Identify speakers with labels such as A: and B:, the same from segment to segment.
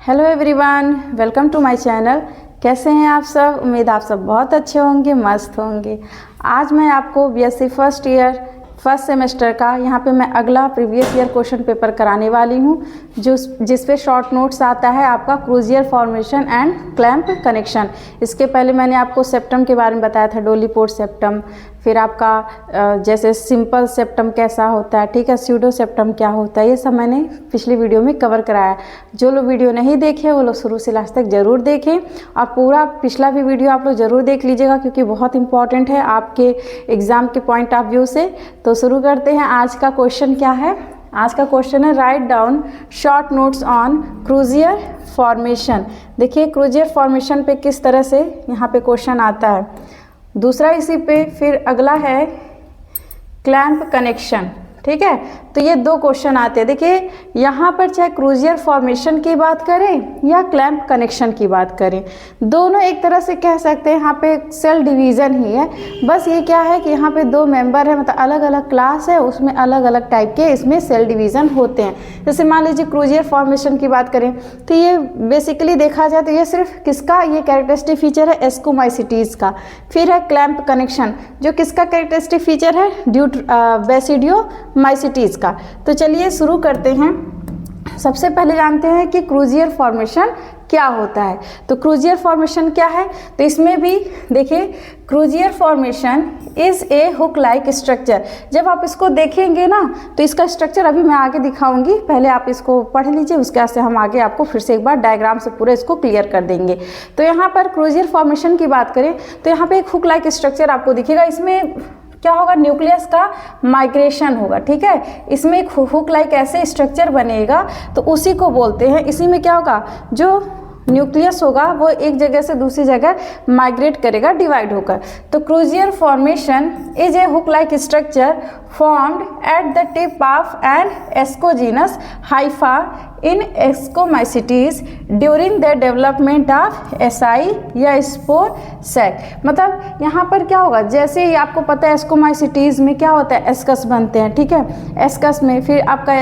A: Hello everyone, welcome to my channel. कैसे हैं आप सब? उम्मीद आप सब बहुत अच्छे होंगे, मस्त होंगे। आज मैं आपको BSc first year first semester का यहाँ पे मैं अगला प्रीवियस ईयर क्वेश्चन पेपर कराने वाली हूँ, जिस पे शॉर्ट नोट्स आता है आपका क्रूजियर फॉर्मेशन एंड क्लैंप कनेक्शन। इसके पहले मैंने आपको सेप्टम के बारे में बताया था, डोली पोर्ट सेप्टम, फिर आपका जैसे सिंपल सेप्टम कैसा होता है, ठीक है, स्यूडो सेप्टम क्या होता है, ये सब मैंने पिछली वीडियो में कवर कराया। जो लोग वीडियो नहीं देखे वो लोग शुरू से लास्ट तक ज़रूर देखें और पूरा पिछला भी वीडियो आप लोग ज़रूर देख लीजिएगा, क्योंकि बहुत इंपॉर्टेंट है आपके एग्ज़ाम के पॉइंट ऑफ व्यू से। तो शुरू करते हैं। आज का क्वेश्चन क्या है? आज का क्वेश्चन है write down short notes on crozier formation. देखिए क्रूजियर फॉर्मेशन पे किस तरह से यहाँ पे क्वेश्चन आता है। दूसरा इसी पे फिर अगला है क्लैंप कनेक्शन, ठीक है। तो ये दो क्वेश्चन आते हैं। देखिए यहाँ पर चाहे क्रूजियर फॉर्मेशन की बात करें या क्लैंप कनेक्शन की बात करें, दोनों एक तरह से कह सकते हैं यहाँ पे सेल डिवीज़न ही है। बस ये क्या है कि यहाँ पे दो मेंबर है, मतलब अलग अलग क्लास है, उसमें अलग अलग टाइप के इसमें सेल डिवीज़न होते हैं। जैसे मान लीजिए क्रूजियर फॉर्मेशन की बात करें तो ये बेसिकली देखा जाए तो ये सिर्फ किसका ये कैरेक्टरिस्टिक फीचर है, एस्कोमाइसिटीज़ का। फिर है क्लैंप कनेक्शन, जो किसका कैरेक्टरिस्टिक फीचर है, बेसिडियोमाइसिटीज़ का। तो चलिए शुरू करते हैं। सबसे पहले जानते हैं कि क्रूजियर फॉर्मेशन क्या होता है। तो क्रूजियर फॉर्मेशन क्या है? तो इसमें भी देखिए crozier formation is a hook like structure. जब आप इसको देखेंगे ना तो इसका स्ट्रक्चर अभी मैं आगे दिखाऊंगी, पहले आप इसको पढ़ लीजिए, उसके बाद से हम आगे आपको फिर से एक बार डायग्राम से पूरा इसको क्लियर कर देंगे। तो यहाँ पर क्रूजियर फॉर्मेशन की बात करें तो यहाँ पे एक हुक लाइक स्ट्रक्चर आपको दिखेगा। इसमें क्या होगा, न्यूक्लियस का माइग्रेशन होगा, ठीक है। इसमें एक हुक लाइक ऐसे स्ट्रक्चर बनेगा तो उसी को बोलते हैं। इसी में क्या होगा, जो न्यूक्लियस होगा वो एक जगह से दूसरी जगह माइग्रेट करेगा, डिवाइड होकर। तो crozier formation is a hook like structure formed at the tip of an ascogenous hypha in ascomycetes during the development of asci या स्पोर सैक। मतलब यहाँ पर क्या होगा, जैसे ही आपको पता है एस्कोमाइसिटीज में क्या होता है, एस्कस बनते हैं, ठीक है। एस्कस में फिर आपका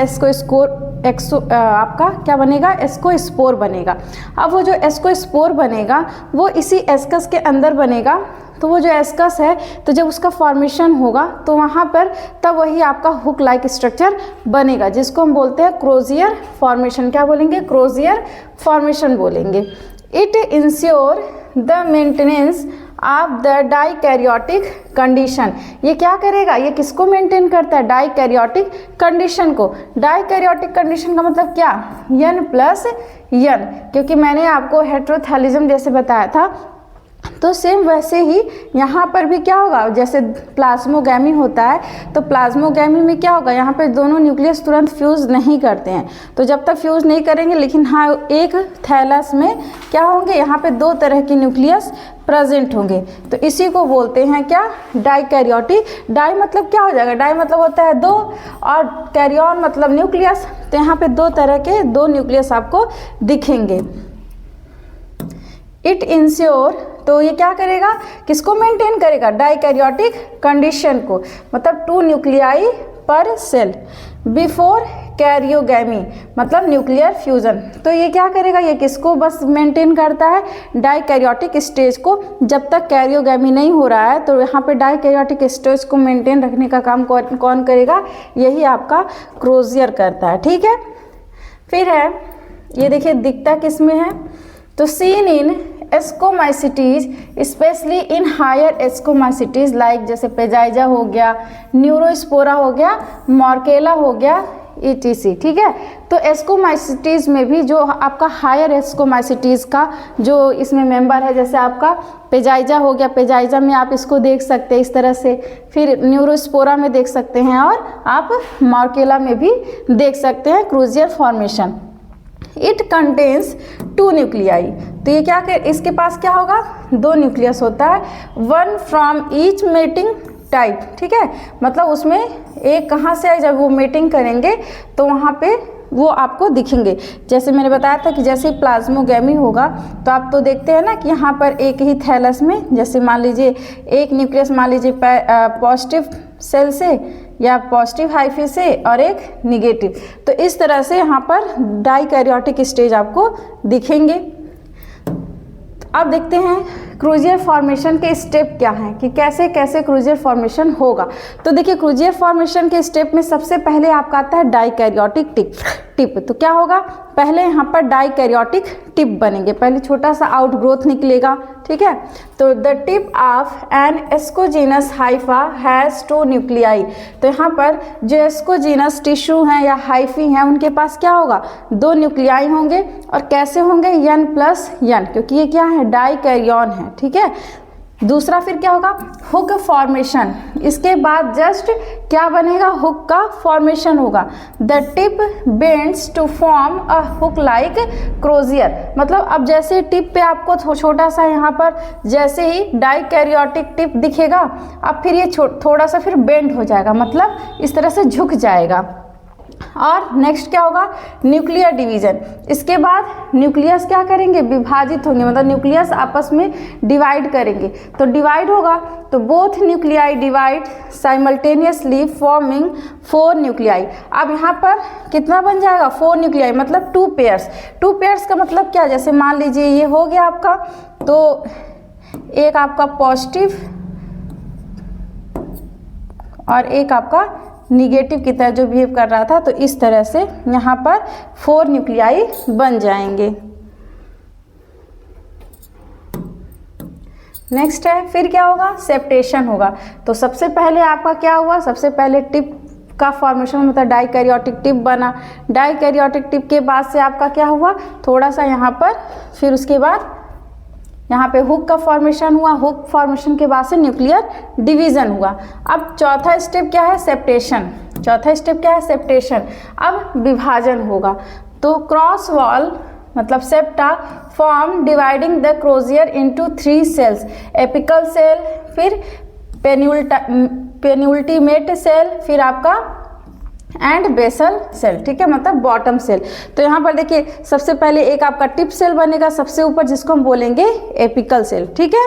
A: आपका क्या बनेगा, एस्कोस्पोर बनेगा। अब वो जो एस्कोस्पोर बनेगा वो इसी एस्कस के अंदर बनेगा। तो वो जो एस्कस है तो जब उसका फॉर्मेशन होगा तो वहाँ पर तब वही आपका हुक लाइक स्ट्रक्चर बनेगा, जिसको हम बोलते हैं क्रूजियर फॉर्मेशन। क्या बोलेंगे? क्रूजियर फॉर्मेशन बोलेंगे। It ensure the maintenance of the dikaryotic condition. ये क्या करेगा, ये किसको मेंटेन करता है, डाइकैरियोटिक कंडीशन को। डाइकैरियोटिक कंडीशन का मतलब क्या, N+N, क्योंकि मैंने आपको हेटेरोथैलिज्म जैसे बताया था, तो सेम वैसे ही यहाँ पर भी क्या होगा, जैसे प्लाज्मोगैमी होता है तो प्लाज्मोगैमी में क्या होगा, यहाँ पे दोनों न्यूक्लियस तुरंत फ्यूज़ नहीं करते हैं। तो जब तक फ्यूज़ नहीं करेंगे, लेकिन हाँ एक थैलस में क्या होंगे, यहाँ पे दो तरह के न्यूक्लियस प्रेजेंट होंगे। तो इसी को बोलते हैं क्या, डाइकैरियोटिक। डाई मतलब क्या हो जाएगा, डाई मतलब होता है दो, और कैरियन मतलब न्यूक्लियस। तो यहाँ पे दो तरह के दो न्यूक्लियस आपको दिखेंगे। इट इंश्योर, तो ये क्या करेगा, किसको मेंटेन करेगा, डाइकैरियोटिक कंडीशन को, मतलब 2 न्यूक्लियाई पर सेल बिफोर कैरियोगैमी, मतलब न्यूक्लियर फ्यूजन। तो ये क्या करेगा, ये किसको बस मेंटेन करता है, डाइकैरियोटिक स्टेज को। जब तक कैरियोगैमी नहीं हो रहा है तो यहाँ पे डाइकैरियोटिक स्टेज को मेंटेन रखने का काम कौन करेगा, यही आपका क्रूजियर करता है, ठीक है। फिर है ये देखिए दिखता किस में है, तो seen in ascomycetes specially in higher ascomycetes like जैसे पेजाइजा हो गया, न्यूरोस्पोरा हो गया, मॉर्केला हो गया, ETC, ठीक है। तो एस्कोमाइसिटीज में भी जो आपका हायर एस्कोमाइसिटीज का जो इसमें मेंबर है, जैसे आपका पेजाइजा हो गया, पेजाइजा में आप इसको देख सकते हैं इस तरह से, फिर न्यूरोस्पोरा में देख सकते हैं, और आप मॉर्केला में भी देख सकते हैं क्रूजियर फॉर्मेशन। इट कंटेन्स 2 न्यूक्लियाई, तो ये क्या कर, इसके पास क्या होगा, 2 न्यूक्लियस होता है, 1 फ्रॉम ईच मेटिंग टाइप, ठीक है। मतलब उसमें एक कहाँ से आए, जब वो मेटिंग करेंगे तो वहाँ पे वो आपको दिखेंगे। जैसे मैंने बताया था कि जैसे प्लाज्मोगैमी होगा तो आप तो देखते हैं ना कि यहाँ पर एक ही थैलस में, जैसे मान लीजिए एक न्यूक्लियस मान लीजिए पॉजिटिव सेल से या पॉजिटिव हाइफी से और एक निगेटिव। तो इस तरह से यहाँ पर डाइकैरियोटिक स्टेज आपको दिखेंगे। अब देखते हैं क्रूजियर फॉर्मेशन के स्टेप क्या हैं कि कैसे कैसे क्रूजियर फॉर्मेशन होगा। तो देखिए क्रूजियर फॉर्मेशन के स्टेप में सबसे पहले आपका आता है डाइकैरियोटिक टिप। तो क्या होगा, पहले यहाँ पर डाइकैरियोटिक टिप बनेंगे, पहले छोटा सा आउटग्रोथ निकलेगा, ठीक है। तो the tip of an ascogenous hypha has 2 nuclei. तो यहाँ पर जो एस्कोजीनस टिश्यू हैं या हाइफी हैं उनके पास क्या होगा, 2 न्यूक्लियाई होंगे। और कैसे होंगे, N+N, क्योंकि ये क्या है, डाइकैरियन है, ठीक है। दूसरा फिर क्या होगा, हुक फॉर्मेशन। इसके बाद जस्ट क्या बनेगा, हुक का फॉर्मेशन होगा। The tip bends to form a hook like crozier. मतलब अब जैसे टिप पे आपको छोटा सा यहाँ पर जैसे ही डाइकैरियोटिक टिप दिखेगा, अब फिर ये थोड़ा सा फिर बेंड हो जाएगा, मतलब इस तरह से झुक जाएगा। और नेक्स्ट क्या होगा, न्यूक्लियर डिवीजन। इसके बाद न्यूक्लियस क्या करेंगे, विभाजित होंगे, मतलब न्यूक्लियस आपस में डिवाइड करेंगे। तो डिवाइड होगा तो both nuclei divide simultaneously forming 4 nuclei. अब यहाँ पर कितना बन जाएगा, 4 न्यूक्लियाई, मतलब 2 पेयर्स। 2 पेयर्स का मतलब क्या, जैसे मान लीजिए ये हो गया आपका, तो एक आपका पॉजिटिव और एक आपका निगेटिव की तरह जो बिहेव कर रहा था। तो इस तरह से यहाँ पर 4 न्यूक्लियाई बन जाएंगे। नेक्स्ट है फिर क्या होगा, सेप्टेशन होगा। तो सबसे पहले आपका क्या हुआ, सबसे पहले टिप का फॉर्मेशन मतलब डाइकैरियोटिक टिप बना। डाइकैरियोटिक टिप के बाद से आपका क्या हुआ, थोड़ा सा यहाँ पर, फिर उसके बाद यहाँ पे हुक का फॉर्मेशन हुआ। हुक फॉर्मेशन के बाद से न्यूक्लियर डिवीजन हुआ। अब चौथा स्टेप क्या है, सेप्टेशन। चौथा स्टेप क्या है, सेप्टेशन। अब विभाजन होगा। तो क्रॉस वॉल मतलब septa form dividing the crozier into 3 cells, apical cell, फिर पेन्युल्टीमेट सेल, फिर आपका एंड बेसल सेल, ठीक है, मतलब बॉटम सेल। तो यहाँ पर देखिए सबसे पहले एक आपका टिप सेल बनेगा सबसे ऊपर, जिसको हम बोलेंगे एपिकल सेल, ठीक है।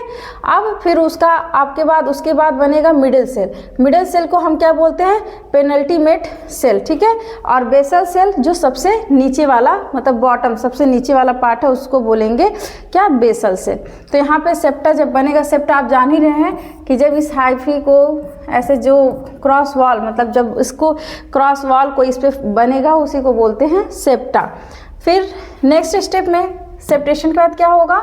A: अब फिर उसका आपके बाद उसके बाद बनेगा मिडिल सेल। मिडिल सेल को हम क्या बोलते हैं, पेनल्टीमेट सेल, ठीक है। और बेसल सेल जो सबसे नीचे वाला मतलब बॉटम सबसे नीचे वाला पार्ट है उसको बोलेंगे क्या, बेसल सेल। तो यहाँ पे सेप्टा जब बनेगा, सेप्टा आप जान ही रहे हैं कि जब इस हाइफी को ऐसे जो क्रॉस वॉल मतलब जब इसको क्रॉस वॉल को इस पे बनेगा उसी को बोलते हैं सेप्टा। फिर नेक्स्ट स्टेप में सेप्टेशन के बाद क्या होगा,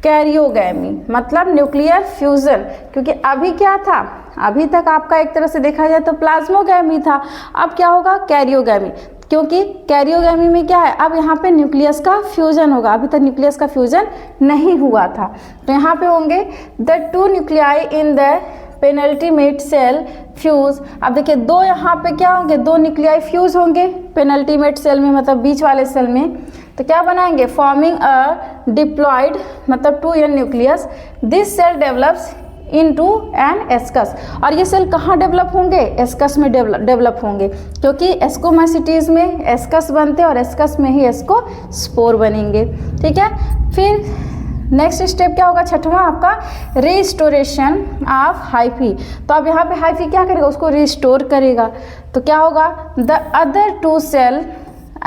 A: कैरियोगैमी मतलब न्यूक्लियर फ्यूजन। क्योंकि अभी क्या था, अभी तक आपका एक तरह से देखा जाए तो प्लाज्मोगैमी था, अब क्या होगा कैरियोगैमी। क्योंकि कैरियोगैमी में क्या है, अब यहाँ पे न्यूक्लियस का फ्यूजन होगा, अभी तक न्यूक्लियस का फ्यूजन नहीं हुआ था। तो यहाँ पे होंगे the 2 nuclei in the penultimate shell fuse. अब देखिए 2 यहाँ पे क्या होंगे, 2 न्यूक्लियाई फ्यूज होंगे पेनल्टीमेट सेल में मतलब बीच वाले सेल में। तो क्या बनाएंगे, फॉर्मिंग अ डिप्लॉयड मतलब 2n न्यूक्लियस। This cell develops into an ascus. और ये सेल कहाँ डेवलप होंगे, एस्कस में डेवलप होंगे, क्योंकि एस्कोमाइसिटीज में एस्कस बनते हैं और एस्कस में ही एस्कोस्पोर बनेंगे, ठीक है। फिर नेक्स्ट स्टेप क्या होगा, छठवां आपका रिस्टोरेशन ऑफ हाइफी। तो अब यहाँ पे हाइफी क्या करेगा, उसको रिस्टोर करेगा। तो क्या होगा, the other 2 cell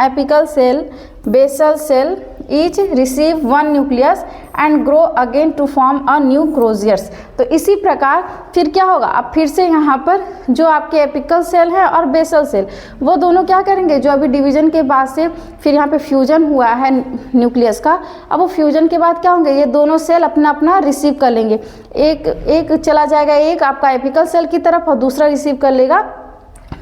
A: apical cell basal cell each receive 1 nucleus and grow again to form a new croziers. तो इसी प्रकार फिर क्या होगा, अब फिर से यहाँ पर जो आपके एपिकल सेल है और बेसल सेल वो दोनों क्या करेंगे, जो अभी डिवीजन के बाद से फिर यहाँ पे फ्यूजन हुआ है न्यूक्लियस का, अब वो फ्यूजन के बाद क्या होंगे, ये दोनों सेल अपना अपना रिसीव कर लेंगे। एक चला जाएगा एक आपका एपिकल सेल की तरफ और दूसरा रिसीव कर लेगा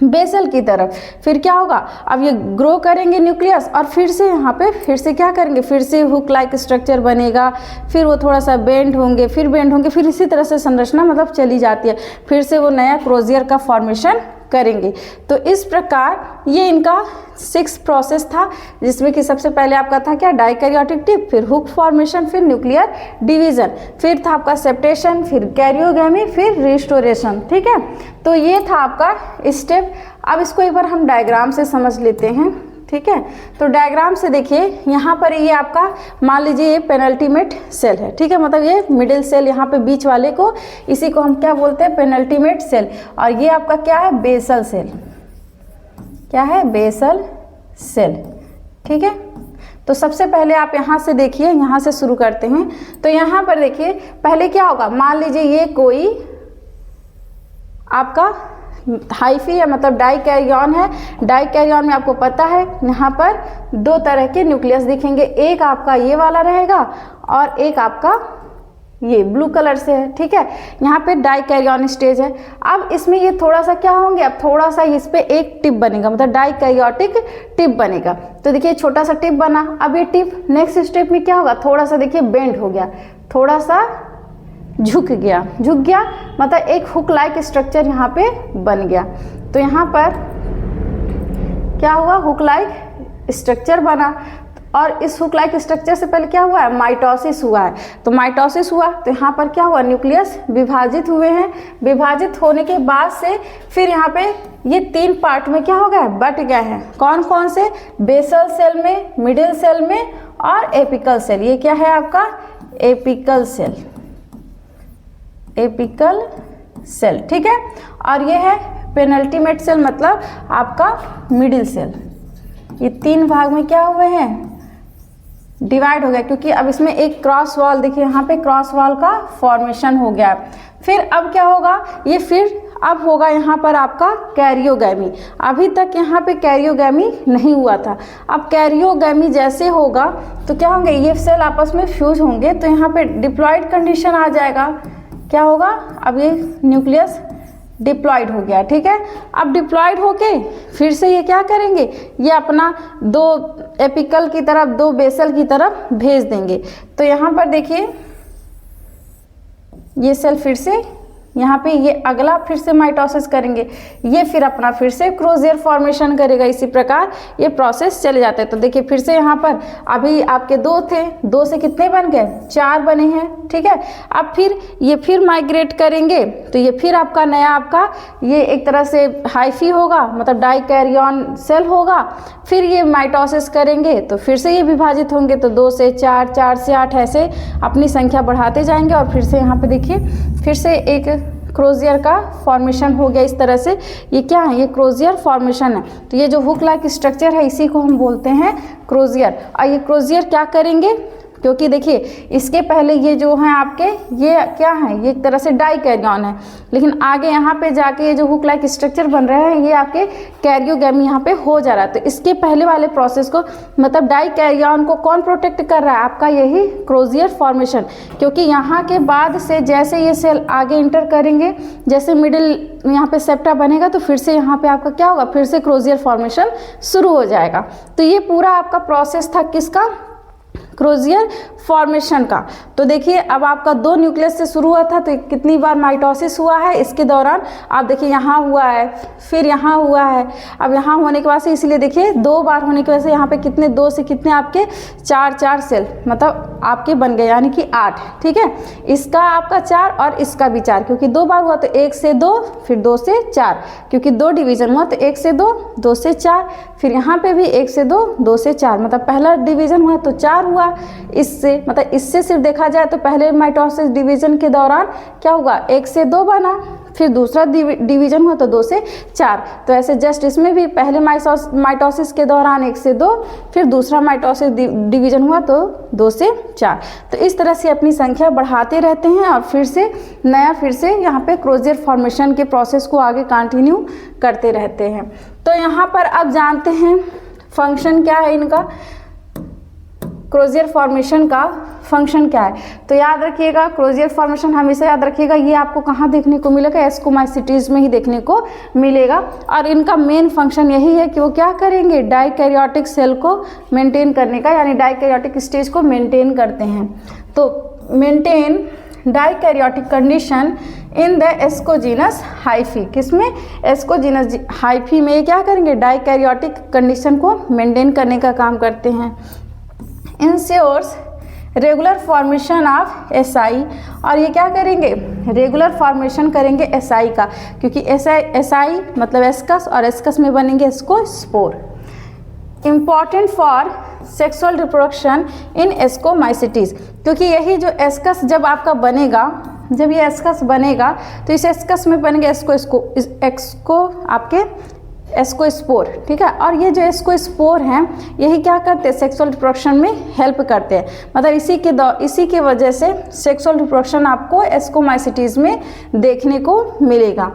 A: बेसल की तरफ। फिर क्या होगा, अब ये ग्रो करेंगे न्यूक्लियस और फिर से यहाँ पे फिर से क्या करेंगे, फिर से हुक लाइक स्ट्रक्चर बनेगा, फिर वो थोड़ा सा बेंड होंगे, फिर इसी तरह से संरचना मतलब चली जाती है, फिर से वो नया क्रोजियर का फॉर्मेशन करेंगे। तो इस प्रकार ये इनका 6 प्रोसेस था, जिसमें कि सबसे पहले आपका था क्या, डाइकैरियोटिक टिप, फिर हुक फॉर्मेशन, फिर न्यूक्लियर डिवीजन, फिर था आपका सेप्टेशन, फिर कैरियोगैमी, फिर रिस्टोरेशन, ठीक है। तो ये था आपका स्टेप। अब इसको एक बार हम डायग्राम से समझ लेते हैं, ठीक। ठीक है। तो डायग्राम से देखिए यहाँ पर ये आपका मान लीजिए ये पेनल्टीमेट सेल है, ठीक है, मतलब ये मिडिल सेल यहाँ पे बीच वाले को, इसी को हम क्या बोलते हैं, पेनल्टीमेट सेल। और ये आपका क्या है, बेसल सेल। क्या है, बेसल सेल, ठीक है। तो सबसे पहले आप यहाँ से देखिए, यहाँ से शुरू करते हैं। तो यहाँ पर देखिए पहले क्या होगा, मान लीजिए ये कोई आपका हाइफी है, मतलब डाइकैरियन है। डाइकैरियन में आपको पता है यहाँ पर दो तरह के न्यूक्लियस दिखेंगे, एक आपका ये वाला रहेगा और एक आपका ये ब्लू कलर से है, ठीक है। यहाँ पे डाइकैरियन स्टेज है। अब इसमें ये थोड़ा सा क्या होंगे, अब थोड़ा सा इस पे एक टिप बनेगा, मतलब डाइकैरियोटिक टिप बनेगा। तो देखिए छोटा सा टिप बना, अब ये टिप नेक्स्ट स्टेप में क्या होगा, थोड़ा सा देखिए बेंड हो गया, थोड़ा सा झुक गया, मतलब एक हुक लाइक स्ट्रक्चर यहाँ पे बन गया। तो यहाँ पर क्या हुआ, हुक लाइक स्ट्रक्चर बना। और इस हुक लाइक स्ट्रक्चर से पहले क्या हुआ है, माइटोसिस हुआ है। तो माइटोसिस हुआ तो यहाँ पर क्या हुआ, न्यूक्लियस विभाजित हुए हैं। विभाजित होने के बाद से फिर यहाँ पे ये तीन पार्ट में क्या हो गया, बट गए हैं। कौन कौन से, बेसल सेल में, मिडिल सेल में और एपिकल सेल। ये क्या है आपका, एपिकल सेल, एपिकल सेल, ठीक है। और ये है पेनल्टीमेट सेल, मतलब आपका मिडिल सेल। ये तीन भाग में क्या हुए हैं, डिवाइड हो गया, क्योंकि अब इसमें एक क्रॉस वॉल, देखिए यहाँ पे क्रॉस वॉल का फॉर्मेशन हो गया। फिर अब क्या होगा, ये फिर अब होगा यहाँ पर आपका कैरियोगैमी। अभी तक यहाँ पे कैरियोगैमी नहीं हुआ था। अब कैरियोगैमी जैसे होगा तो क्या होंगे, ये सेल आपस में फ्यूज होंगे, तो यहाँ पे डिप्लॉयड कंडीशन आ जाएगा। क्या होगा, अब ये न्यूक्लियस डिप्लॉयड हो गया, ठीक है। अब डिप्लॉयड होके फिर से ये क्या करेंगे, ये अपना दो एपिकल की तरफ, दो बेसल की तरफ भेज देंगे। तो यहाँ पर देखिए ये सेल फिर से यहाँ पे ये अगला फिर से माइटोसिस करेंगे, ये फिर अपना फिर से क्रोजियर फॉर्मेशन करेगा। इसी प्रकार ये प्रोसेस चले जाते हैं। तो देखिए फिर से यहाँ पर अभी आपके दो थे, दो से कितने बन गए, चार बने हैं, ठीक है। अब फिर ये फिर माइग्रेट करेंगे, तो ये फिर आपका नया आपका ये एक तरह से हाइफी होगा, मतलब डाइकैरियन सेल होगा। फिर ये माइटोसिस करेंगे तो फिर से ये विभाजित होंगे, तो 2 से 4, 4 से 8 ऐसे अपनी संख्या बढ़ाते जाएंगे। और फिर से यहाँ पे देखिए फिर से एक क्रोजियर का फॉर्मेशन हो गया इस तरह से। ये क्या है, ये क्रोजियर फॉर्मेशन है। तो ये जो हुक लाइक स्ट्रक्चर है इसी को हम बोलते हैं क्रोजियर। और ये क्रोजियर क्या करेंगे, क्योंकि देखिए इसके पहले ये जो हैं आपके ये क्या है, ये एक तरह से डाइकैरियन है, लेकिन आगे यहाँ पे जाके ये जो हुक लाइक स्ट्रक्चर बन रहे हैं ये आपके कैरियोगैमी यहाँ पे हो जा रहा है। तो इसके पहले वाले प्रोसेस को, मतलब डाइकैरियन को कौन प्रोटेक्ट कर रहा है, आपका यही क्रोजियर फॉर्मेशन। क्योंकि यहाँ के बाद से जैसे ये सेल आगे इंटर करेंगे, जैसे मिडिल यहाँ पे सेप्टा बनेगा, तो फिर से यहाँ पे आपका क्या होगा, फिर से क्रोजियर फॉर्मेशन शुरू हो जाएगा। तो ये पूरा आपका प्रोसेस था किसका, क्रोजियर फॉर्मेशन का। तो देखिए अब आपका 2 न्यूक्लियस से शुरू हुआ था, तो कितनी बार माइटोसिस हुआ है इसके दौरान, आप देखिए यहाँ हुआ है, फिर यहाँ हुआ है। अब यहाँ होने के बाद से इसलिए देखिए 2 बार होने की वजह से यहाँ पे कितने, 2 से कितने आपके 4 सेल मतलब आपके बन गए, यानी कि 8, ठीक है। इसका आपका 4 और इसका भी 4, क्योंकि 2 बार हुआ तो 1 से 2, फिर 2 से 4, क्योंकि 2 डिवीजन हुआ तो 1 से 2, 2 से 4, फिर यहाँ पे भी 1 से 2, 2 से 4, मतलब पहला डिवीजन हुआ तो 4 हुआ। इससे मतलब इससे सिर्फ देखा जाए तो पहले माइटोसिस डिवीजन के दौरान क्या हुआ, 1 से 2 बना, फिर दूसरा डिवीजन हुआ तो 2 से 4। तो ऐसे जस्ट इसमें भी पहले माइटोसिस के दौरान 1 से 2, फिर दूसरा माइटोसिस डिवीजन हुआ तो 2 से 4। तो इस तरह से अपनी संख्या बढ़ाते रहते हैं और फिर से नया फिर से यहाँ पे क्रोजियर फॉर्मेशन के प्रोसेस को आगे कंटिन्यू करते रहते हैं। तो यहाँ पर अब जानते हैं फंक्शन क्या है इनका, क्रोजियर फॉर्मेशन का फंक्शन क्या है। तो याद रखिएगा क्रोजियर फॉर्मेशन हमेशा याद रखिएगा, ये आपको कहाँ देखने को मिलेगा, एस्कोमाइसिटीज में ही देखने को मिलेगा। और इनका मेन फंक्शन यही है कि वो क्या करेंगे, डाइकैरियोटिक सेल को मेंटेन करने का, यानी डाइकैरियोटिक स्टेज को मेंटेन करते हैं। तो maintain dikaryotic condition in the ascogenous hyphae, किसमें, एस्कोजीनस हाइफी में ये क्या करेंगे, डाइकैरियोटिक कंडीशन को मेंटेन करने का काम करते हैं। Ensures regular formation of SI, और ये क्या करेंगे, रेगुलर फॉर्मेशन करेंगे SI का, क्योंकि SI मतलब एस्कस, और एस्कस में बनेंगे इसको spore. Important for sexual reproduction in ascomycetes, क्योंकि यही जो एस्कस जब आपका बनेगा, जब ये एस्कस बनेगा तो इस एस्कस में बनेंगे आपके एस्कोस्पोर, ठीक है। और ये जो एस्कोस्पोर हैं यही क्या करते हैं, सेक्सुअल रिप्रोडक्शन में हेल्प करते हैं। मतलब इसी की वजह से सेक्सुअल रिप्रोडक्शन आपको एस्कोमाइसिटीज में देखने को मिलेगा।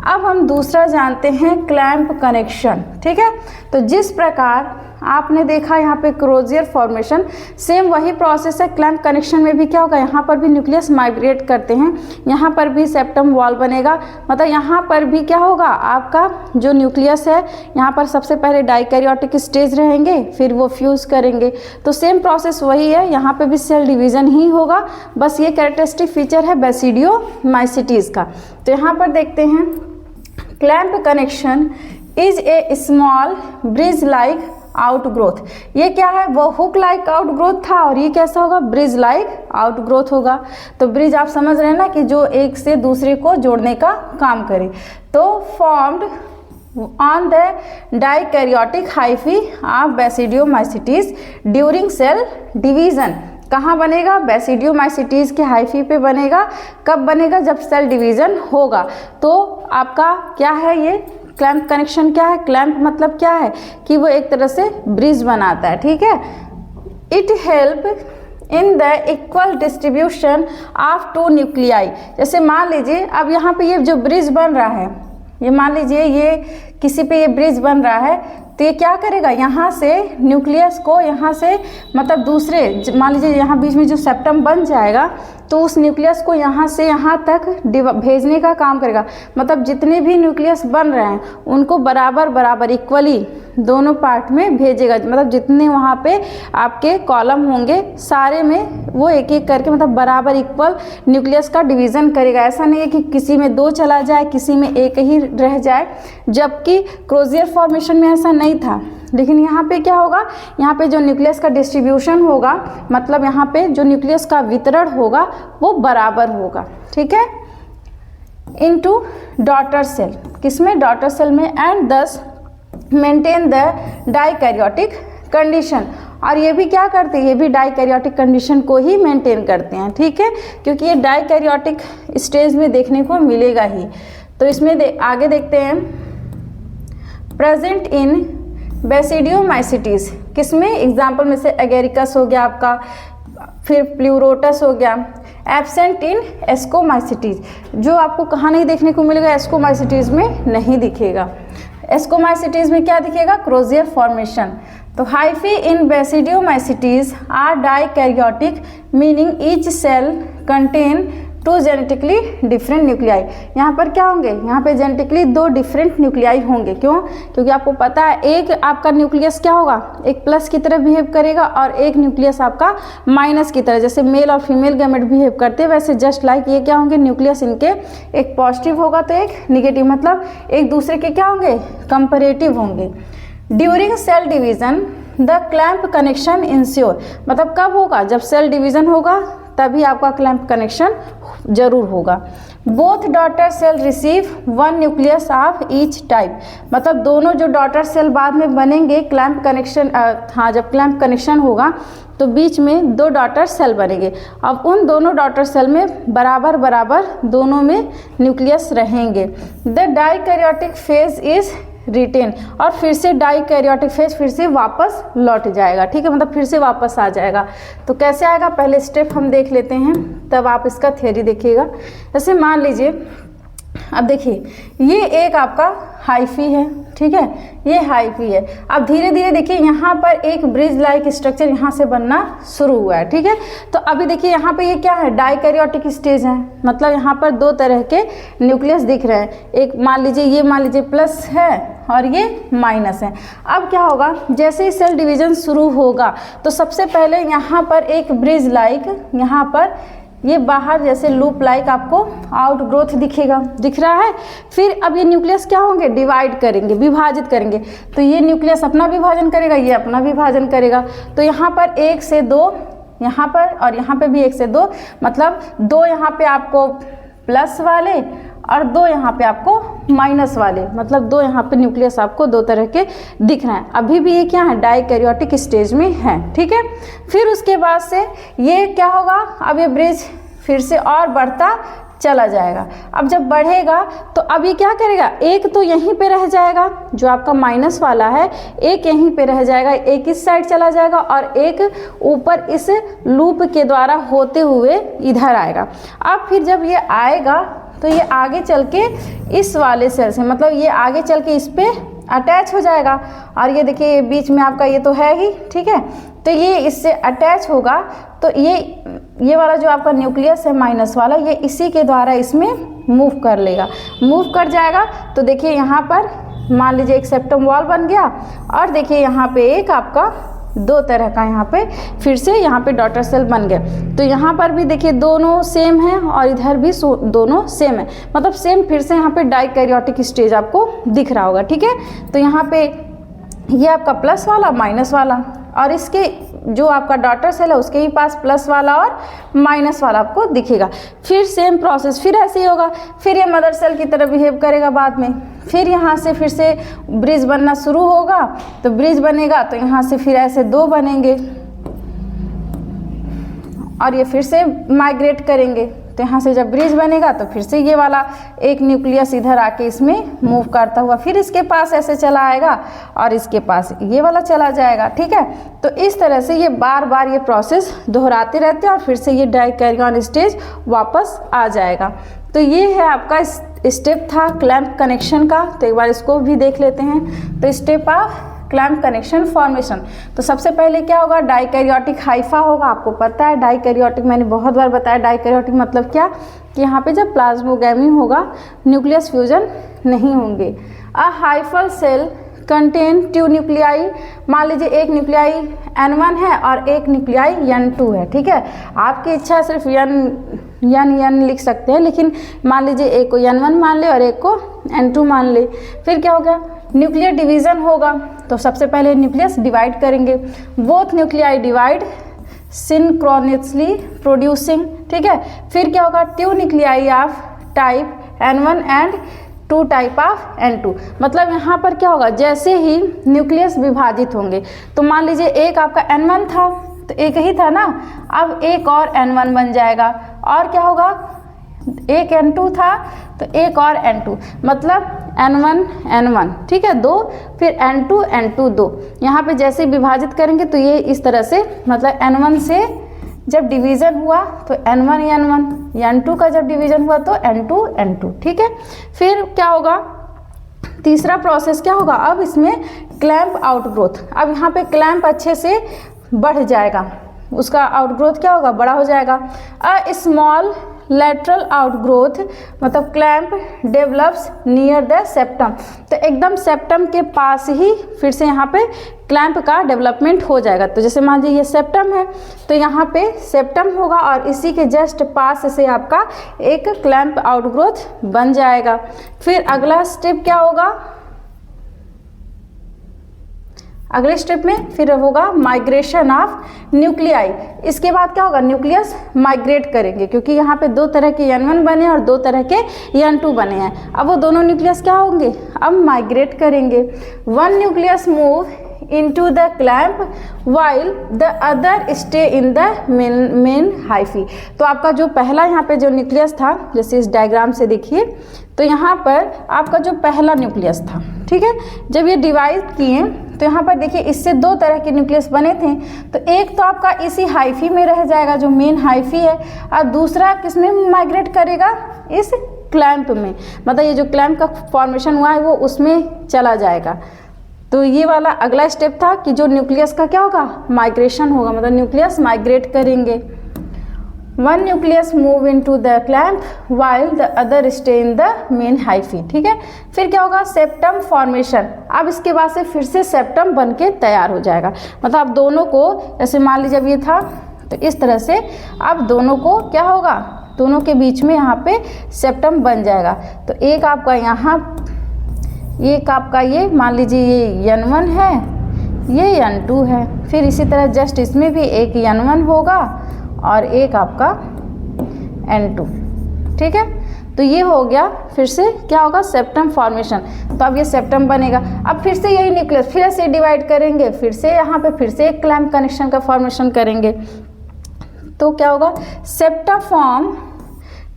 A: अब हम दूसरा जानते हैं क्लैंप कनेक्शन, ठीक है। तो जिस प्रकार आपने देखा यहाँ पे क्रोजियर फॉर्मेशन, सेम वही प्रोसेस है क्लैंप कनेक्शन में भी क्या होगा, यहाँ पर भी न्यूक्लियस माइग्रेट करते हैं, यहाँ पर भी सेप्टम वॉल बनेगा। मतलब यहाँ पर भी क्या होगा, आपका जो न्यूक्लियस है यहाँ पर सबसे पहले डाइकैरियोटिक स्टेज रहेंगे, फिर वो फ्यूज़ करेंगे। तो सेम प्रोसेस वही है, यहाँ पे भी सेल डिवीज़न ही होगा, बस ये कैरेक्टरिस्टिक फीचर है बेसिडियोमाइसिटीज़ का। तो यहाँ पर देखते हैं clamp connection is a small bridge like outgrowth. ये क्या है, वो हुक लाइक आउटग्रोथ था और ये कैसा होगा, ब्रिज लाइक आउटग्रोथ होगा। तो ब्रिज आप समझ रहे हैं ना कि जो एक से दूसरे को जोड़ने का काम करे। तो formed on the dikaryotic hyphae of basidiomycetes during cell division. कहाँ बनेगा, बेसिडियोमाइसिटीज के हाइफी पे बनेगा। कब बनेगा, जब सेल डिवीजन होगा। तो आपका क्या है ये क्लैंप कनेक्शन, क्या है क्लैंप मतलब क्या है कि वो एक तरह से ब्रिज बनाता है, ठीक है। It help in the equal distribution of two nuclei. जैसे मान लीजिए अब यहाँ पे ये जो ब्रिज बन रहा है, ये मान लीजिए ये किसी पे ये ब्रिज बन रहा है, तो ये क्या करेगा, यहाँ से न्यूक्लियस को यहाँ से मतलब दूसरे, मान लीजिए यहाँ बीच में जो सेप्टम बन जाएगा तो उस न्यूक्लियस को यहाँ से यहाँ तक भेजने का काम करेगा। मतलब जितने भी न्यूक्लियस बन रहे हैं उनको बराबर बराबर इक्वली दोनों पार्ट में भेजेगा। मतलब जितने वहाँ पे आपके कॉलम होंगे सारे में वो एक एक करके मतलब बराबर इक्वल न्यूक्लियस का डिवीज़न करेगा। ऐसा नहीं है कि किसी में 2 चला जाए, किसी में 1 ही रह जाए, जबकि क्रोजियर फॉर्मेशन में ऐसा नहीं था। लेकिन यहाँ पे क्या होगा, यहाँ पे जो न्यूक्लियस का डिस्ट्रीब्यूशन होगा, मतलब यहाँ पे जो न्यूक्लियस का वितरण होगा वो बराबर होगा, ठीक है। इनटू डॉटर सेल, किसमें, डॉटर सेल में, एंड दस मेंटेन द डाइकैरियोटिक कंडीशन। और ये भी क्या करते हैं, ये भी डाइकैरियोटिक कंडीशन को ही मेंटेन करते हैं, ठीक है, क्योंकि ये डाइकैरियोटिक स्टेज में देखने को मिलेगा ही। तो इसमें आगे देखते हैं, प्रेजेंट इन बेसिडियोमाइसिटीज, किसमें, एग्जाम्पल में से एगेरिकस हो गया आपका, फिर प्लूरोटस हो गया। एब्सेंट इन एस्कोमाइसिटीज, जो आपको कहाँ नहीं देखने को मिलेगा, एस्कोमाइसिटीज में नहीं दिखेगा। एस्कोमाइसिटीज में क्या दिखेगा, क्रोजियर फॉर्मेशन। तो hyphae in basidiomycetes are dikaryotic, meaning each cell contain 2 genetically different nuclei. यहाँ पर क्या होंगे, यहाँ पे जेनेटिकली 2 डिफरेंट न्यूक्लियाई होंगे। क्यों, क्योंकि आपको पता है एक आपका न्यूक्लियस क्या होगा, एक प्लस की तरह बिहेव करेगा और एक न्यूक्लियस आपका माइनस की तरह। जैसे मेल और फीमेल गैमेट बिहेव करते हैं वैसे जस्ट लाइक ये क्या होंगे, न्यूक्लियस इनके एक पॉजिटिव होगा तो एक निगेटिव, मतलब एक दूसरे के क्या होंगे, कंपैरेटिव होंगे। During cell division the clamp connection ensure, मतलब कब होगा, जब सेल डिवीजन होगा तभी आपका क्लैंप कनेक्शन जरूर होगा। Both daughter cell receive 1 nucleus of each type, मतलब दोनों जो डॉटर सेल बाद में बनेंगे क्लैंप कनेक्शन, जब क्लैंप कनेक्शन होगा तो बीच में 2 डॉटर सेल बनेंगे। अब उन दोनों डॉटर सेल में बराबर बराबर दोनों में न्यूक्लियस रहेंगे। The dikaryotic phase is retain, और फिर से डाइकैरियोटिक फेज फिर से वापस लौट जाएगा, ठीक है, मतलब फिर से वापस आ जाएगा। तो कैसे आएगा, पहले स्टेप हम देख लेते हैं तब आप इसका थ्योरी देखिएगा। जैसे मान लीजिए, अब देखिए ये एक आपका हाइफी है, ठीक है, ये हाइफी है। अब धीरे धीरे देखिए यहाँ पर एक ब्रिज लाइक स्ट्रक्चर यहाँ से बनना शुरू हुआ है, ठीक है। तो अभी देखिए यहाँ पे ये क्या है, डाइकैरियोटिक स्टेज है, मतलब यहाँ पर 2 तरह के न्यूक्लियस दिख रहे हैं। एक मान लीजिए प्लस है और ये माइनस है। अब क्या होगा, जैसे ही सेल डिवीजन शुरू होगा तो सबसे पहले यहाँ पर एक ब्रिज लाइक, यहाँ पर ये बाहर जैसे लूप लाइक आपको आउटग्रोथ दिख रहा है। फिर अब ये न्यूक्लियस क्या होंगे, डिवाइड करेंगे, विभाजित करेंगे। तो ये न्यूक्लियस अपना विभाजन करेगा, ये अपना विभाजन करेगा। तो यहाँ पर 1 से 2 यहाँ पर और यहाँ पे भी 1 से 2, मतलब 2 यहाँ पे आपको प्लस वाले और 2 यहाँ पे आपको माइनस वाले, मतलब 2 यहाँ पे न्यूक्लियस आपको 2 तरह के दिख रहे हैं। अभी भी ये क्या है, डाइकैरियोटिक स्टेज में है, ठीक है। फिर उसके बाद से ये क्या होगा, अब ये ब्रिज फिर से और बढ़ता चला जाएगा। अब जब बढ़ेगा तो अब ये क्या करेगा, एक तो यहीं पे रह जाएगा जो आपका माइनस वाला है, एक यहीं पे रह जाएगा, एक इस साइड चला जाएगा और एक ऊपर इस लूप के द्वारा होते हुए इधर आएगा। अब फिर जब ये आएगा तो ये आगे चल के इस वाले सेल से, मतलब ये आगे चल के इस पे अटैच हो जाएगा। और ये देखिए बीच में आपका ये तो है ही, ठीक है, तो ये इससे अटैच होगा। तो ये वाला जो आपका न्यूक्लियस है माइनस वाला, ये इसी के द्वारा इसमें मूव कर लेगा, मूव कर जाएगा। तो देखिए यहाँ पर मान लीजिए एक सेप्टम वॉल बन गया और देखिए यहाँ पे एक आपका 2 तरह का यहाँ पे फिर से यहाँ पे डॉटर सेल बन गया। तो यहाँ पर भी देखिए दोनों सेम है और इधर भी दोनों सेम है, मतलब सेम फिर से यहाँ पे डाइकैरियोटिक स्टेज आपको दिख रहा होगा, ठीक है। तो यहाँ पे ये आपका प्लस वाला माइनस वाला, और इसके जो आपका डॉटर सेल है उसके ही पास प्लस वाला और माइनस वाला आपको दिखेगा। फिर सेम प्रोसेस फिर ऐसे ही होगा, फिर ये मदर सेल की तरह बिहेव करेगा बाद में। फिर यहाँ से फिर से ब्रिज बनना शुरू होगा, तो ब्रिज बनेगा तो यहाँ से फिर ऐसे 2 बनेंगे और ये फिर से माइग्रेट करेंगे। तो यहाँ से जब ब्रिज बनेगा तो फिर से ये वाला एक न्यूक्लियस इधर आके इसमें मूव करता हुआ फिर इसके पास ऐसे चला आएगा और इसके पास ये वाला चला जाएगा, ठीक है। तो इस तरह से ये बार बार ये प्रोसेस दोहराते रहते हैं और फिर से ये डाइकैरियन स्टेज वापस आ जाएगा। तो ये है आपका स्टेप था क्लैंप कनेक्शन का। तो एक बार इसको भी देख लेते हैं। तो step of clamp connection formation, तो सबसे पहले क्या होगा, डाइकैरियोटिक हाइफा होगा। आपको पता है डाइकैरियोटिक, मैंने बहुत बार बताया डाइकैरियोटिक मतलब क्या, कि यहाँ पे जब प्लाज्मोगैमी होगा न्यूक्लियस फ्यूजन नहीं होंगे। अ हाइफल सेल कंटेन 2 न्यूक्लियाई, मान लीजिए एक न्यूक्लियाई N1 है और एक न्यूक्लियाई N2 है, ठीक है। आपकी इच्छा सिर्फ N लिख सकते हैं, लेकिन मान लीजिए एक को N1 मान ले और एक को N2 मान ले। फिर क्या होगा, न्यूक्लियर डिवीज़न होगा। तो सबसे पहले न्यूक्लियस डिवाइड करेंगे, बोथ न्यूक्लियाई डिवाइड सिंक्रोनसली प्रोड्यूसिंग, ठीक है। फिर क्या होगा, 2 nuclei of type N1 and 2 type of N2, मतलब यहाँ पर क्या होगा, जैसे ही न्यूक्लियस विभाजित होंगे तो मान लीजिए एक आपका N1 था तो एक ही था ना, अब एक और N1 बन जाएगा, और क्या होगा, एक N2 था तो एक और N2, मतलब N1 N1, ठीक है, 2, फिर N2 N2 2। यहाँ पे जैसे विभाजित करेंगे तो ये इस तरह से, मतलब N1 से जब डिवीज़न हुआ तो N1 N1, N2 का जब डिवीज़न हुआ तो N2 N2, ठीक है। फिर क्या होगा, तीसरा प्रोसेस क्या होगा, अब इसमें क्लैंप आउटग्रोथ। अब यहाँ पे क्लैंप अच्छे से बढ़ जाएगा, उसका आउटग्रोथ क्या होगा, बड़ा हो जाएगा। अ स्मॉल लेटरल आउटग्रोथ, मतलब clamp develops near the septum, तो एकदम सेप्टम के पास ही फिर से यहाँ पे क्लैंप का डेवलपमेंट हो जाएगा। तो जैसे मान लीजिए ये सेप्टम है तो यहाँ पे सेप्टम होगा और इसी के जस्ट पास से आपका एक क्लैंप आउटग्रोथ बन जाएगा। फिर अगला स्टेप क्या होगा, अगले स्टेप में फिर होगा माइग्रेशन ऑफ न्यूक्लियाई। इसके बाद क्या होगा, न्यूक्लियस माइग्रेट करेंगे, क्योंकि यहाँ पे 2 तरह के N1 बने और 2 तरह के N2 बने हैं। अब वो दोनों न्यूक्लियस क्या होंगे, अब माइग्रेट करेंगे। 1 nucleus move into the clamp while the other stay in the main hyphae। तो आपका जो पहला यहाँ पे जो न्यूक्लियस था, जैसे इस डायग्राम से देखिए, तो यहाँ पर आपका जो पहला न्यूक्लियस था, ठीक है, जब ये डिवाइड किए तो यहाँ पर देखिए इससे 2 तरह के न्यूक्लियस बने थे। तो एक तो आपका इसी हाइफी में रह जाएगा जो मेन हाइफी है, और दूसरा किसमें माइग्रेट करेगा, इस क्लैंप में, मतलब ये जो क्लैंप का फॉर्मेशन हुआ है वो उसमें चला जाएगा। तो ये वाला अगला स्टेप था कि जो न्यूक्लियस का क्या होगा, माइग्रेशन होगा, मतलब न्यूक्लियस माइग्रेट करेंगे। 1 nucleus move into the clamp while the other stay in the main hyphae, ठीक है। फिर क्या होगा, सेप्टम फॉर्मेशन। अब इसके बाद से फिर से सेप्टम बन के तैयार हो जाएगा, मतलब अब दोनों को, जैसे मान लीजिए जब ये था तो इस तरह से अब दोनों को क्या होगा, दोनों के बीच में यहाँ पे सेप्टम बन जाएगा। तो एक आपका यहाँ, एक आपका ये मान लीजिए ये N1 है, ये N2 है, फिर इसी तरह जस्ट इसमें भी एक N1 होगा और एक आपका N2, ठीक है। तो ये हो गया, फिर से क्या होगा, सेप्टम फॉर्मेशन। तो अब ये सेप्टम बनेगा। अब फिर से यही न्यूक्लियस फिर से डिवाइड करेंगे, फिर से यहाँ पे फिर से एक क्लैम्प कनेक्शन का फॉर्मेशन करेंगे। तो क्या होगा, septa form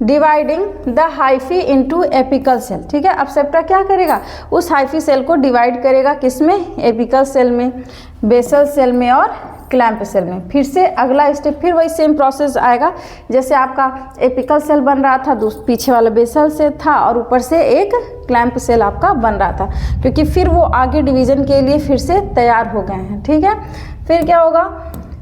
A: dividing the hyphae into apical cell. ठीक है, अब सेप्टा क्या करेगा, उस हाइफी सेल को डिवाइड करेगा, किसमें, एपिकल सेल में, बेसल सेल में और क्लैम्प सेल में। फिर से अगला स्टेप, फिर वही सेम प्रोसेस आएगा, जैसे आपका एपिकल सेल बन रहा था, पीछे वाला बेसल सेल था और ऊपर से एक क्लैम्प सेल आपका बन रहा था, क्योंकि फिर वो आगे डिवीजन के लिए फिर से तैयार हो गए हैं। ठीक है, फिर क्या होगा,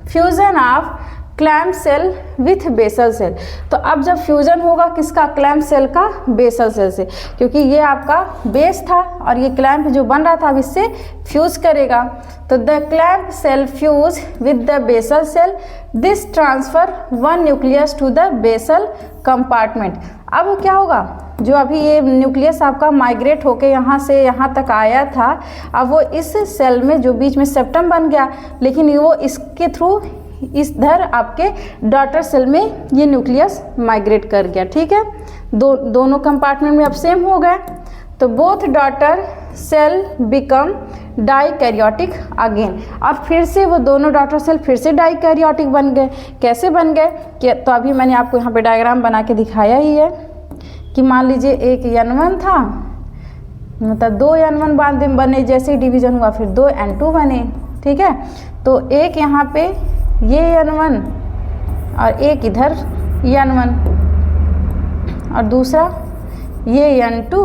A: fusion of clamp cell with basal cell. तो अब जब फ्यूजन होगा किसका, क्लैम्प सेल का बेसल सेल से, क्योंकि ये आपका बेस था और ये क्लैम्प जो बन रहा था अब इससे फ्यूज करेगा। तो the clamp cell fuse with the basal cell, this transfer one nucleus to the basal compartment. अब क्या होगा, जो अभी ये न्यूक्लियस आपका माइग्रेट होके यहाँ से यहाँ तक आया था, अब वो इस सेल में जो बीच में सेप्टम बन गया, लेकिन वो इसके थ्रू इधर आपके डॉटर सेल में ये न्यूक्लियस माइग्रेट कर गया। ठीक है, दोनों कंपार्टमेंट में अब सेम हो गए। तो both daughter cell become dikaryotic again, और फिर से वो दोनों डॉटर सेल फिर से डाइकैरियोटिक बन गए। कैसे बन गए कि, तो अभी मैंने आपको यहाँ पे डायग्राम बना के दिखाया ही है कि मान लीजिए एक N1 था, मतलब 2 N1 बने, जैसे ही डिवीजन हुआ फिर 2 N2 बने। ठीक है, तो एक यहाँ पे ये N1 और एक इधर N1 और दूसरा ये N2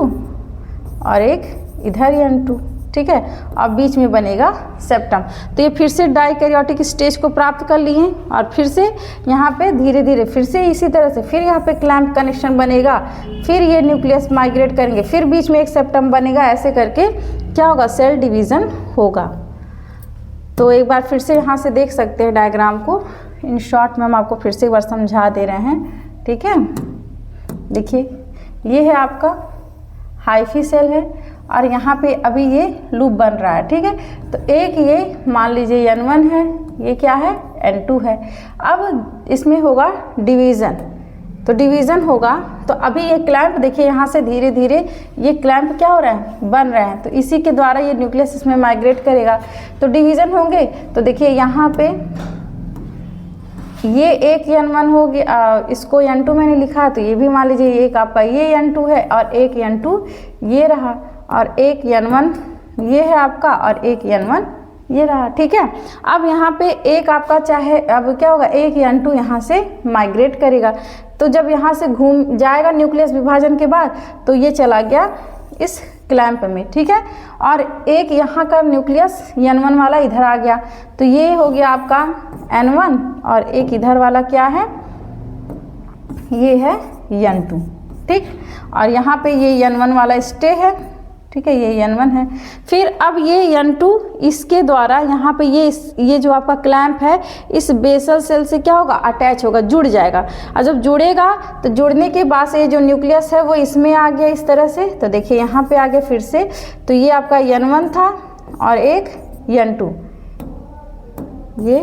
A: और एक इधर N2। ठीक है, अब बीच में बनेगा सेप्टम। तो ये फिर से डाइकैरियोटिक स्टेज को प्राप्त कर लिए और फिर से यहाँ पे धीरे धीरे फिर से इसी तरह से फिर यहाँ पे क्लैम्प कनेक्शन बनेगा, फिर ये न्यूक्लियस माइग्रेट करेंगे, फिर बीच में एक सेप्टम बनेगा। ऐसे करके क्या होगा, सेल डिवीज़न होगा। तो एक बार फिर से यहाँ से देख सकते हैं डायग्राम को, इन शॉर्ट में हम आपको फिर से एक बार समझा दे रहे हैं। ठीक है, देखिए ये है आपका हाइफी सेल है और यहाँ पे अभी ये लूप बन रहा है। ठीक है, तो एक ये मान लीजिए N1 है, ये क्या है, N2 है। अब इसमें होगा डिवीज़न, तो डिवीज़न होगा तो अभी ये क्लैम्प देखिए यहाँ से धीरे धीरे ये क्लैम्प क्या हो रहा है, बन रहे हैं। तो इसी के द्वारा ये न्यूक्लियस इसमें माइग्रेट करेगा, तो डिवीज़न होंगे। तो देखिए यहाँ पे ये एक N1 हो गया, इसको N2 मैंने लिखा, तो ये भी मान लीजिए एक आपका ये N2 है और एक N2 ये रहा, और एक N1 ये है आपका और एक N1 ये रहा। ठीक है, अब यहाँ पे एक आपका चाहे अब क्या होगा, एक N2 यहाँ से माइग्रेट करेगा। तो जब यहाँ से घूम जाएगा न्यूक्लियस विभाजन के बाद, तो ये चला गया इस क्लैम्प में। ठीक है, और एक यहाँ का न्यूक्लियस N1 वाला इधर आ गया, तो ये हो गया आपका N1 और एक इधर वाला क्या है, ये है N2। ठीक, और यहाँ पे ये N1 वाला स्टे है। ठीक है, ये N1 है। फिर अब ये N2 इसके द्वारा यहाँ पे ये जो आपका क्लैम्प है इस बेसल सेल से क्या होगा, अटैच होगा, जुड़ जाएगा। और जब जुड़ेगा तो जुड़ने के बाद से ये जो न्यूक्लियस है वो इसमें आ गया इस तरह से। तो देखिए यहाँ पे आ गया फिर से, तो ये आपका N1 था और एक N2, ये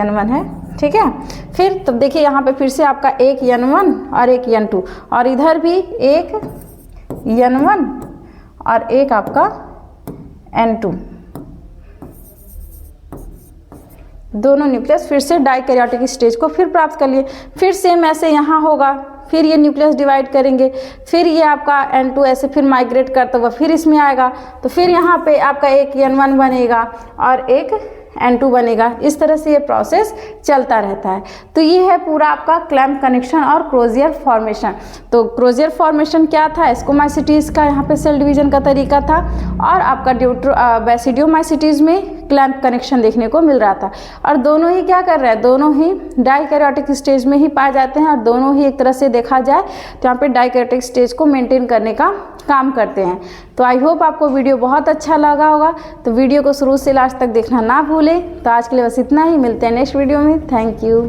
A: N1 है। ठीक है, फिर तब देखिए यहाँ पे फिर से आपका एक N1 और एक N2, और इधर भी एक N1 और एक आपका N2, दोनों न्यूक्लियस फिर से डाइकैरियोटिक स्टेज को फिर प्राप्त कर लिए। फिर सेम ऐसे यहाँ होगा, फिर ये न्यूक्लियस डिवाइड करेंगे, फिर ये आपका N2 ऐसे फिर माइग्रेट करता हुआ फिर इसमें आएगा, तो फिर यहाँ पे आपका एक N1 बनेगा और एक N2 बनेगा। इस तरह से ये प्रोसेस चलता रहता है। तो ये है पूरा आपका क्लैम्प कनेक्शन और क्रोजियर फॉर्मेशन। तो क्रोजियर फॉर्मेशन क्या था, स्कोमाइसिटीज़ का यहाँ पे सेल डिवीजन का तरीका था, और आपका बैसिडियोमाइसिटीज़ में क्लैम्प कनेक्शन देखने को मिल रहा था। और दोनों ही क्या कर रहे हैं, दोनों ही डाइकैरियोटिक स्टेज में ही पाए जाते हैं, और दोनों ही एक तरह से देखा जाए तो यहाँ पे डाइकैरियोटिक स्टेज को मेंटेन करने का काम करते हैं। तो आई होप आपको वीडियो बहुत अच्छा लगा होगा। तो वीडियो को शुरू से लास्ट तक देखना ना भूलें। तो आज के लिए बस इतना ही, मिलते हैं नेक्स्ट वीडियो में। Thank you.